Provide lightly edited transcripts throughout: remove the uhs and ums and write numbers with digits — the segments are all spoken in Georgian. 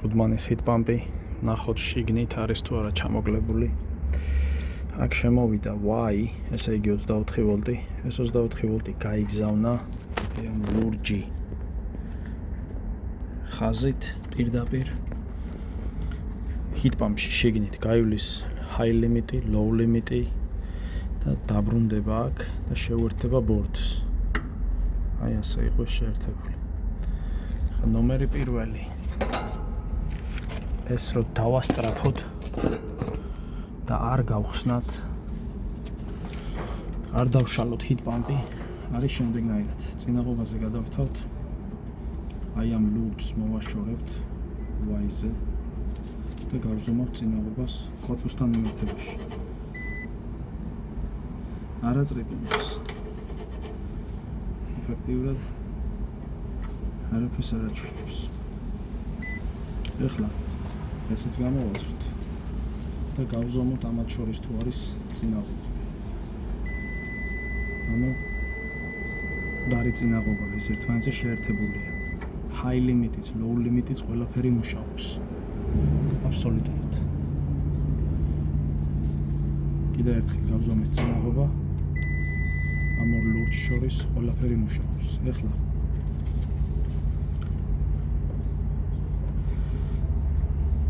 უდმანის ჰიტ პამპი, ნახოთ შიგნით არის თუ არა ჩამოკლებული. აქ შემოვიდა Y, ესე იგი 24 ვოლტი. ეს 24 ვოლტი გაიგზავნა ამ ლურჯი ხაზით პირდაპირ. ჰიტ პამპში შიგნით გაივლის high limit-ი, low limit-ი და დაბრუნდება აქ და შეუერთდება ბორდს. აი ასე იყო შეერთებული. ხა ნომერი პირველი. ეს რო დავასწრაფოთ და არ გავხსნათ, არ დავშალოთ ჰიტ პამპი, არის შემდეგნაირად. წინაღობაზე გადავთავთ. აი ამ ლურჯს მოვაშორებთ Y-ზე და გავზომავთ წინაღობას კორპუსთან მიმართებაში. არ აწრებინებს. ეფექტიურად არაფერს არ აჩვენებს. ეხლა ესეც გამოვაზროთ და გავზომოთ ამათ შორის თუ არის წინაღობა. ანუ დარი წინაღობა ეს ერთმანეთზე შეერთებულია. high limit-იც, low limit-იც ყველაფერი მუშაობს. აბსოლუტურად. კიდევ ერთხელ გავზომეთ წინაღობა. ამ ორ ლურჯს შორის ყველაფერი მუშაობს. ეხლა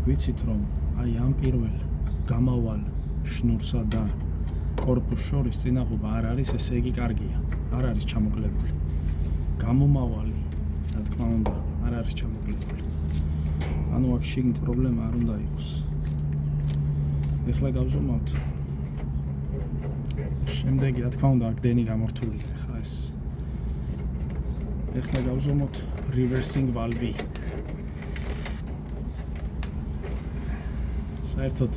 ვიცით რომ აი ამ პირველ გამავალ შნურსა და კორპუსს შორის წინაღობა არ არის, ესე იგი კარგია. არ არის ჩამოკლებული. გამომავალი, რა თქმა უნდა, არ არის ჩამოკლებული. ანუ აქ შიგნით პრობლემა არ უნდა იყოს. ეხლა გავზომავთ. შემდეგი, რა თქმა უნდა, აქ დენი გამორთულია, ხა ეს. ეხლა გავზომოთ reversing valve. საერთოდ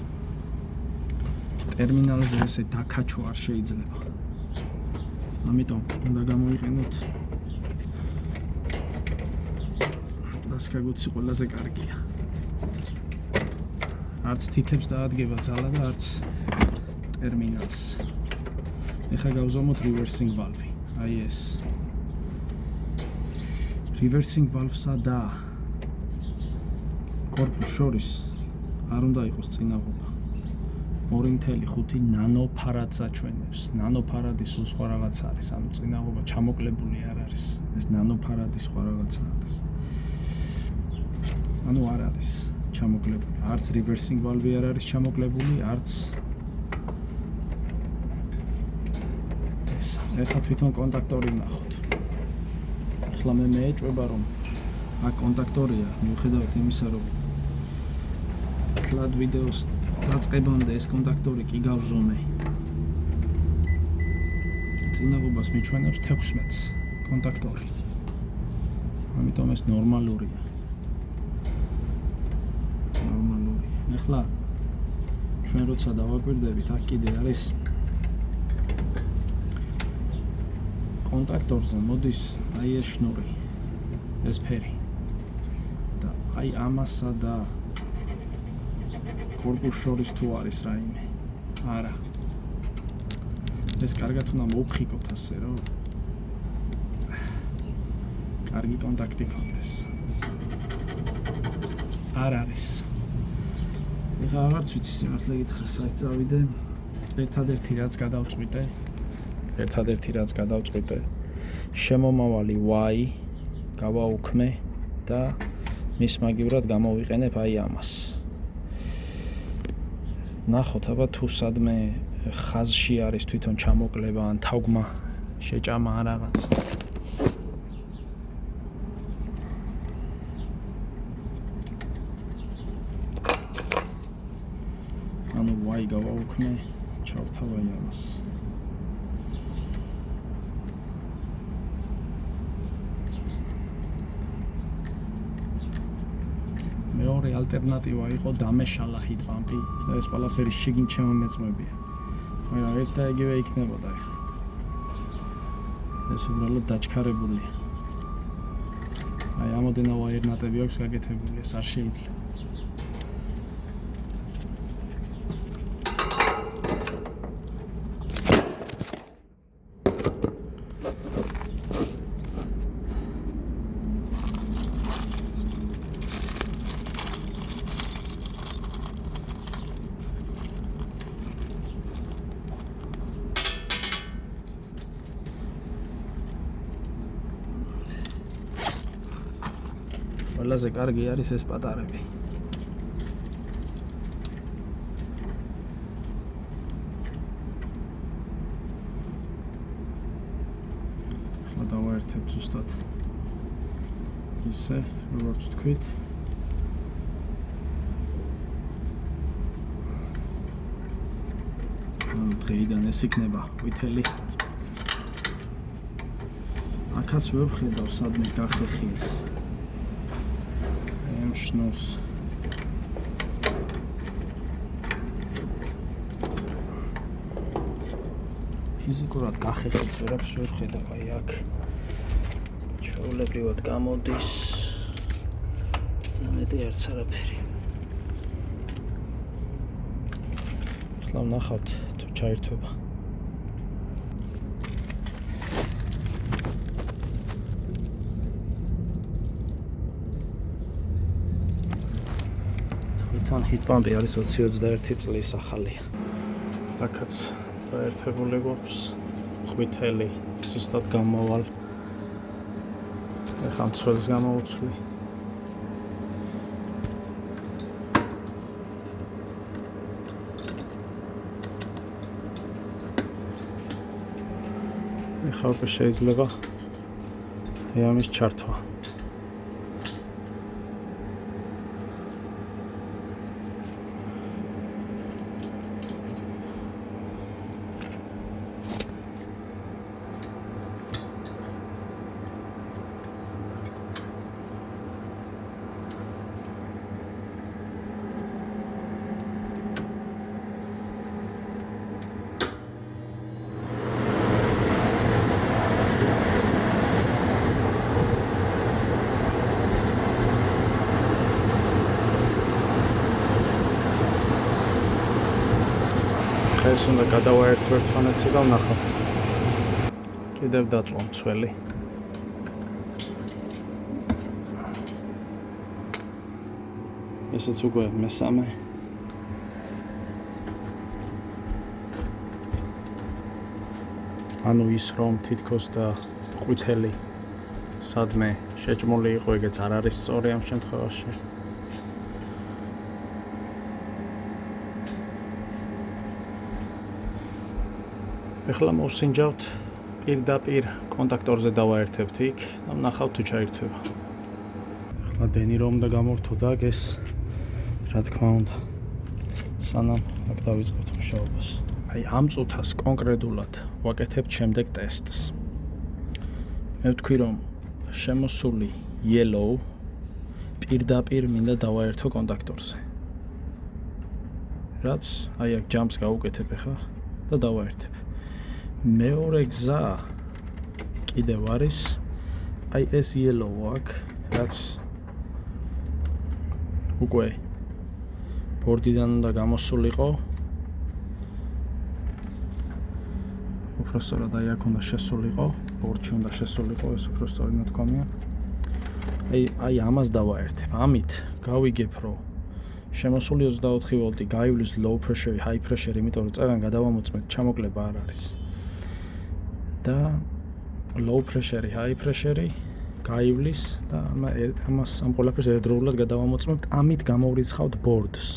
ტერმინალზე ესე დაკაჩო არ შეიძლება. ამიტომ უნდა გამოვიყენოთ დასკაგუცი ყველაზე კარგია. არც თითებს დაადგება ძალა და არც ტერმინალს. ეხლა გავზომოთ reversing valve. აი ეს. reversing valve-სა და კორპუსს შორის არ უნდა იყოს წინაღობა. 2.5 ნანოფარადს აჩვენებს. ნანოფარადი სულ სხვა რაღაც არის, ანუ წინაღობა ჩამოკლებული არ არის. ეს ნანოფარადი სხვა რაღაც არის. ანუ არ არის ჩამოკლებული. არც reversing valve არ არის ჩამოკლებული, არც ეს. ეხლა თვითონ კონტაქტორი ვნახოთ. ეხლა მე მეეჭვება რომ აქ კონტაქტორია, მიუხედავად იმისა რომ თლად ვიდეოს დაწყებამდე ეს კონტაქტორი კი გავზომე. წინაღობას მიჩვენებს 16-ს კონტაქტორი. ამიტომ ეს ნორმალურია. ნორმალურია. ეხლა ჩვენ როცა დავაკვირდებით, აქ კიდე არის კონტაქტორზე მოდის აი ეს შნური. ეს ფერი. და აი ამასა და კორპუსს შორის თუ არის რაიმე. არა. ეს კარგად უნდა მოვხიკოთ ასე რომ კარგი კონტაქტი ქონდეს. არ არის. ეხლა აღარც ვიცი სიმართლე გითხრა, საით წავიდე. ერთადერთი რაც გადავწყვიტე, შემომავალი Y გავაუქმე და მის მაგივრად გამოვიყენებ აი ამას. ნახოთ აბა თუ სადმე ხაზში არის თვითონ ჩამოკლება ან თაგვმა შეჭამა ან რაღაც. ანუ Y გავაუქმე, ჩავთავ აი ამას. მეორე ალტერნატივა იყო დამეშალა ჰიტ პამპი და ეს ყველაფერი შიგნით შემომეწმებია. მაგრამ ერთ და იგივე იქნებოდა ახლა. ეს უბრალოდ დაჩქარებულია. აი ამოდენა ვაიერნატები აქვს გაკეთებული, ეს არ შეიძლება. ყველაზე კარგი არის ეს პატარები. ახლა დავაერთებ ზუსტად ისე, როგორც თქვით. დღეიდან ეს იქნება ყვითელი. აქაც ვერ ვხედავ სადმე გახეხილს. ამ შნურს. ფიზიკურად გახეხილს ვერაფერს ვერ ვხედავ, აი აქ. ჩვეულებრივად გამოდის. ნამდვილად არც არაფერი. ახლა ვნახავთ თუ ჩაირთვება. თვითონ ჰიტპამპი არის 20-21 წლის ახალია. აქაც დაერთებული გვაქვს ყვითელი, ზუსტად გამოვალ. ახლა მცველს გამოვუცვლი. ახლა უკვე შეიძლება ამის ჩართვა. ეს უნდა გადავაერთო ერთმანეთსა და ვნახავ. კიდევ დაწვა მცველი. ესეც უკვე მესამე. ანუ ის რომ თითქოს და ყვითელი სადმე შეჭმული იყო, ეგეც არ არის სწორი ამ შემთხვევაში. ახლა მოვსინჯავთ პირდაპირ კონტაქტორზე დავაერთებთ იქ და ვნახავთ თუ ჩაირთვება. ახლა დენი რომ და გამორთოდა ეს რა თქმა უნდა სანამ აქ დავიწყებთ მუშაობას. აი ამ წუთას კონკრეტულად ვაკეთებთ შემდეგ ტესტს. მე ვთქვი რომ შემოსული yellow პირდაპირ მინდა დავაერთო კონტაქტორზე. რაც აი აქ ჯამს გავუკეთებ ახლა და დავაერთებ. მეორე გზა კიდევ არის აი ეს yellow აქ რაც უკვე ბორდიდან უნდა გამოსულიყო. უფრო სწორად აი აქ უნდა შესულიყო, ბორდში უნდა შესულიყო, ეს უფრო სწორი ნათქვამია. აი ამას დავაერთებ. ამით გავიგებ რომ შემოსული 24 ვოლტი გაივლის low pressure, high pressure, იმიტომ რომ წაგან გადავამოწმეთ, ჩამოკლება არ არის. და low pressure, high pressure გაივლის და ამას ამ ყველაფერს ერთდროულად გადავამოწმებთ. ამით გამოვრიცხავთ ბორდს.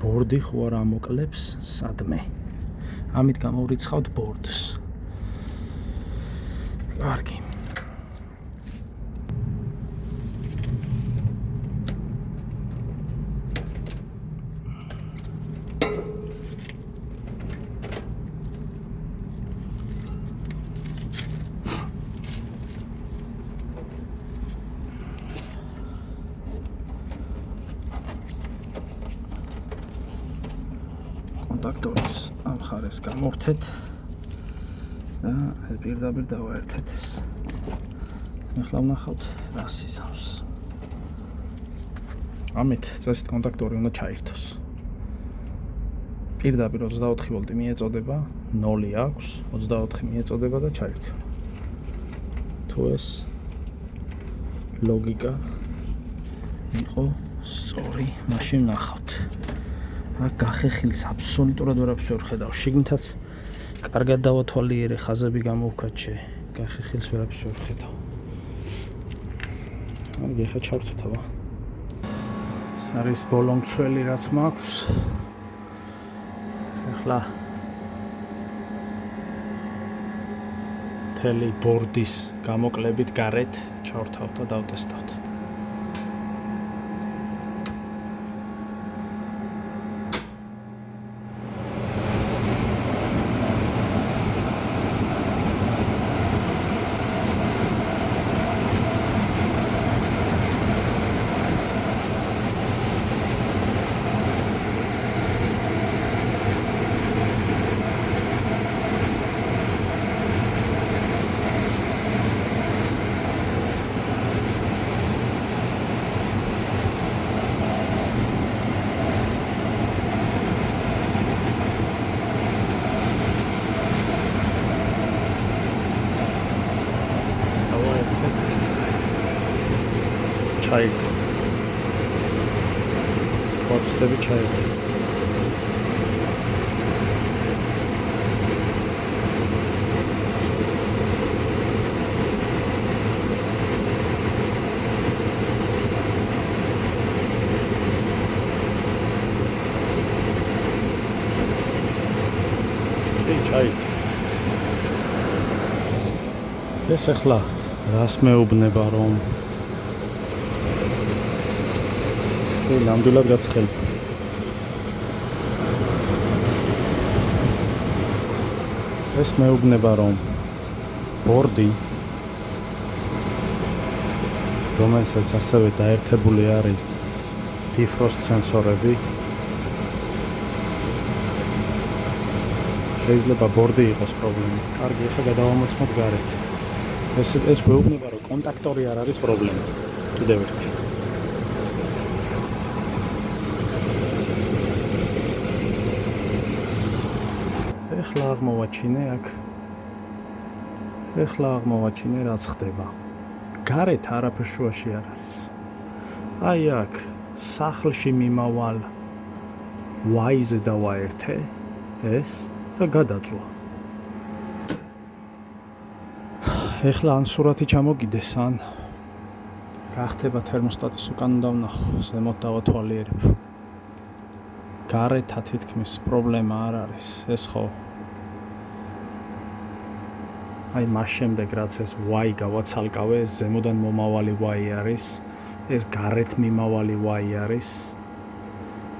ბორდი ხო არ ამოკლებს სადმე. ამით გამოვრიცხავთ ბორდს. კარგი. კონტაქტორის ამ მხარეს გამოვთეთ და პირდაპირ დავაერთეთ ეს. ახლა ვნახავთ რა სიზავს. ამით წესით კონტაქტორი უნდა ჩაირთოს. პირდაპირ 24 ვოლტი მიეწოდება, 0 აქვს, 24 მიეწოდება და ჩაირთვა. თუ ეს ლოგიკა იყო სწორი, მაშინ ვნახავთ. აქ გახეხილს აბსოლუტურად ვერაფერს ვერ ხედავ. შიგნითაც კარგად დავათვალიერე, ხაზები გამოვქაჩე, გახეხილს ვერაფერს ვერ ხედავ. აი ხა ჩავთოთ აბა. ეს არის ბოლო მცველი რაც მაქვს. ახლა მთელი ბორდის გამოკლებით გარეთ ჩავრთავთ და დავტესტავთ. ჩაიგდო. კორპუსები ჩაიგდო. ჩაიგდო. ეს ახლა რას მეუბნება რომ ნამდვილად გაცხელდა. ეს მეუბნება რომ ბორდი რომელსაც ასევე დაერთებული არის დიფროსტ სენსორები შეიძლება ბორდი იყოს პრობლემა. კარგი, ახლა გადავამოწმოთ გარეთ. ეს გვეუბნება რომ კონტაქტორი არ არის პრობლემა. კიდევ ერთი. ეხლა აღმოვაჩინე აქ. ეხლა აღმოვაჩინე რაც ხდება. გარეთ არაფერ შუაში არ არის. აი აქ სახლში მიმავალ Y-ზე დავაერთე ეს და გადაწვა. ეხლა ან სურათი ჩამოგიდეს, ან რა ხდება თერმოსტატის უკან უნდა ვნახო, ზემოთ დავათვალიერებ. გარეთ თითქმის პრობლემა არ არის, ეს ხო აი მას შემდეგ რაც ეს Y გავაცალკავე, ზემოდან მომავალი Y არის, ეს გარეთ მიმავალი Y არის.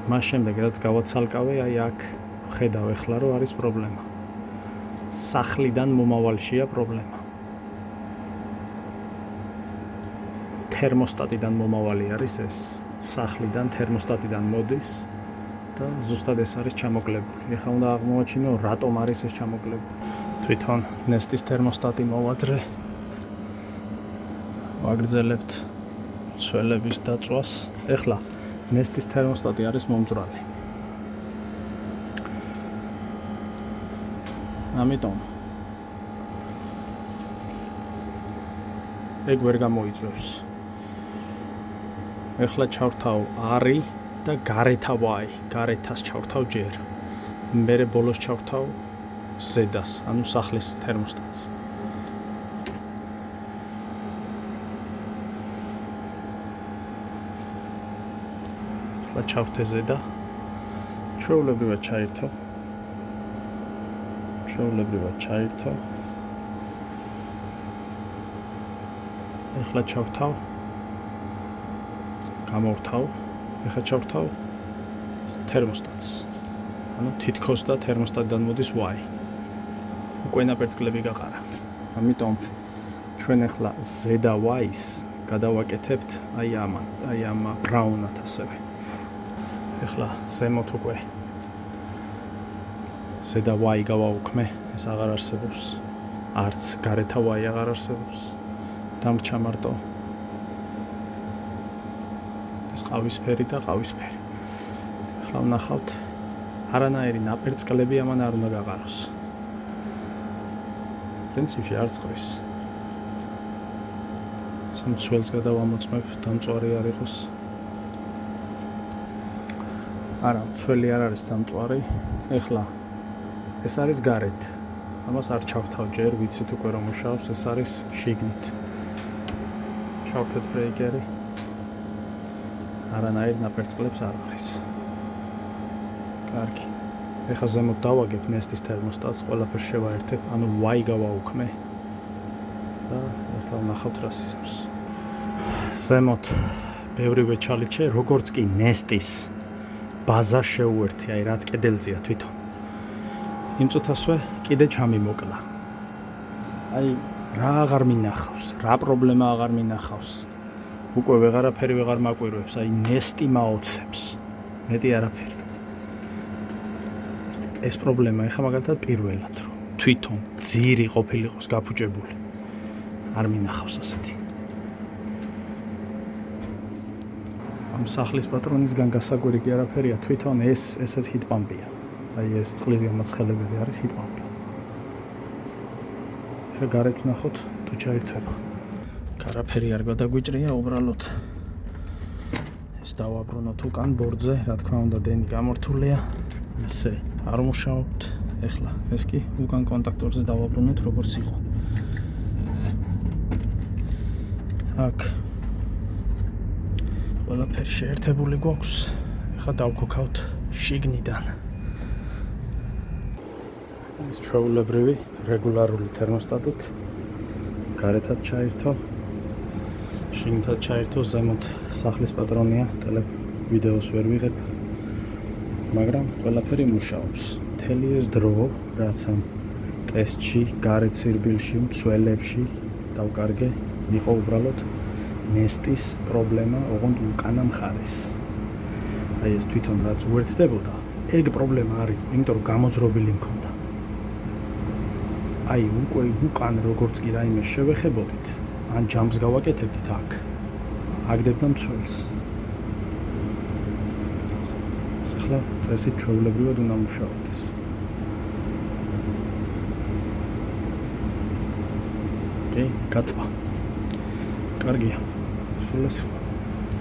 მას შემდეგ რაც გავაცალკავე, აი აქ ხედავ ეხლა რომ არის პრობლემა. სახლიდან მომავალშია პრობლემა. თერმოსტატიდან მომავალი არის ეს. სახლიდან თერმოსტატიდან მოდის და ზუსტად ეს არის ჩამოკლებული. ეხლა უნდა აღმოვაჩინო რატომ არის ეს ჩამოკლებული. თვითონ ნესტის თერმოსტატი მოვაძრე. ვაგრძელებთ ცველების დაწვას. ეხლა ნესტის თერმოსტატი არის მომძვრალი. ამიტომ ეგ ვერ გამოიწვევს. ეხლა ჩავრთავ არი და გარეთა Y, გარეთას ჩავრთავ ჯერ. მერე ბოლოს ჩავრთავ ზედას, ანუ სახლის თერმოსტატს. ეხლა ჩავრთე ზედა. ჩვეულებრივად ჩაირთო. ეხლა ჩავრთავ. გამოვთავ. ეხლა ჩავრთავ თერმოსტატს. ანუ თითქოს და თერმოსტატიდან მოდის Y. უკვე ნაპერწკლები გაყარა. ამიტომ ჩვენ ეხლა ზედა Y-ს გადავაკეთებთ აი ამ ბრაუნად ასევე. ეხლა ზემოთ უკვე ზედა Y გავაუქმე, ეს აღარ არსებობს. არც გარეთა Y აღარ არსებობს. დამრჩა მარტო ეს ყავისფერი და ყავისფერი. ეხლა ვნახავთ არანაირი ნაპერწკლები ამან არ უნდა გაყაროს. პრინციპში არ წყრის. სამცველს გადავამოწმებ, დამწვარი არ იყოს. არა, მცველი არ არის დამწვარი. ეხლა ეს არის გარეთ. ამას არ ჩავთავ ჯერ, ვიცით უკვე რომ მუშაობს, ეს არის შიგნით. ჩავთეთ ბრეიკერი. არანაირ ნაპერწკლებს არ ყრის. კარგი. ეხლა ზემოთ დავაგებ ნესტის თერმოსტატს, ყველაფერს შევაერთებ, ანუ Y გავაუქმე. და ეხლა ვნახავთ რა ისმის. ზემოთ ბევრივე ჩალიჩე, როგორც კი ნესტის ბაზა შეუერთი, აი რაც კედელზეა თვითონ. იმ წუთასვე კიდე ჩამიმოკლა. აი რა აღარ მინახავს, რა პრობლემა აღარ მინახავს. უკვე ვეღარაფერი ვეღარ მაკვირვებს, აი ნესტი მაოცებს. მეტი არაფერი. ეს პრობლემა ეხა მაგალითად პირველად, რომ თვითონ ძირი ყოფილიყოს გაფუჭებული. არ მინახავს ასეთი. ამ სახლის პატრონისგან გასაკვირი კი არაფერია, თვითონ ესეც ჰიტპამპია. აი ეს წყლის გამაცხელებელი არის ჰიტპამპი. ეხლა გარეთ ვნახოთ თუ ჩაირთვება. არაფერი არ გადაგვიჭრია, უბრალოდ ეს დავაბრუნოთ უკან ბორდზე, რა თქმა უნდა დენი გამორთულია. ისე არ მუშაობთ. ეხლა ეს კი უკან კონტაქტორზე დავაბრუნოთ როგორც იყო. აქ ყველაფერი შეერთებული გვაქვს. ეხლა დავქოქავთ შიგნიდან. ეს ჩვეულებრივი რეგულარული თერმოსტატით გარეთაც ჩაირთო. შიგნითაც ჩაირთო, ზემოთ სახლის პატრონია, ვიდეოს ვერ ვიღებ. მაგრამ ყველაფერი მუშაობს. მთელი ეს დრო, რაც ამ ტესტში, გარეთ სირბილში, მცველებში დავკარგე, იყო უბრალოდ ნესტის პრობლემა, ოღონდ უკანა მხარეს. აი ეს თვითონ რაც უერთდებოდა, ეგ პრობლემა არ იყო, იმიტომ რომ გამოძრობილი მქონდა. აი უკვე უკან როგორც კი რაიმე შევეხებოდით, ან ჯამს გავაკეთებდით აქ. აგდებდა მცველს. ახლა წესით ჩვეულებრივად უნდა მუშაობდეს. კი, გათბა. კარგია. სულ ეს